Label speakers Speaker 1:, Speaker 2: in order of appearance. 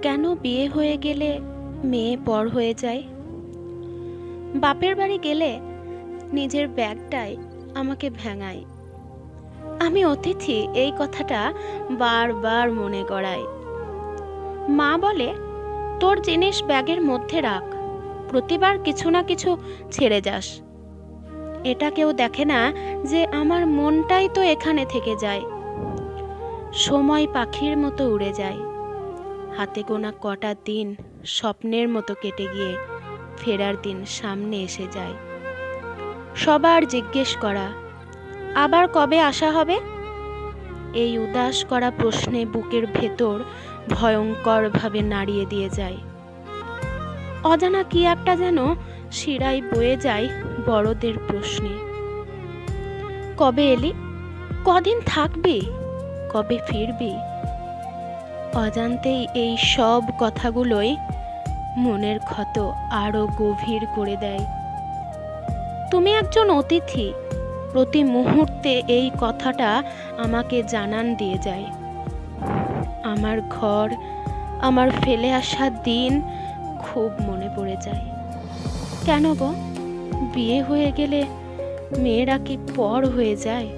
Speaker 1: কেন বিয়ে হয়ে গেলে মেয়ে পর হয়ে যায়? বাপের বাড়ি গেলে নিজের ব্যাগটাই আমাকে ভেঙায়। আমি অতিথি এই কথাটা বারবার মনে করায়। মা বলে, তোর জিনিস ব্যাগের মধ্যে রাখ, প্রতিবার কিছু না কিছু ছেড়ে যাস। এটা কেউ দেখে না যে আমার মনটাই তো এখানে থেকে যায়। সময় পাখির মতো উড়ে যায়। হাতে গোনা কটা দিন স্বপ্নের মতো কেটে গিয়ে ফেরার দিন সামনে এসে যায়। সবার জিজ্ঞেস করা, আবার কবে আসা হবে? এই উদাস করা প্রশ্নে বুকের ভেতর ভয়ঙ্করভাবে নাড়িয়ে দিয়ে যায়। অজানা কি একটা যেন শিরায় বয়ে যায় বড়দের প্রশ্নে। কবে এলি? কদিন থাকবি? কবে ফিরবি? অজান্তেই এই সব কথাগুলোই মনের ক্ষত আরো গভীর করে দেয়। তুমি একজন অতিথি, প্রতি মুহূর্তে এই কথাটা আমাকে জানান দিয়ে যায়। আমার ঘর, আমার ফেলে আসা দিন খুব মনে পড়ে যায়। কেন গো, বিয়ে হয়ে গেলে মেয়েরা কি পর হয়ে যায়?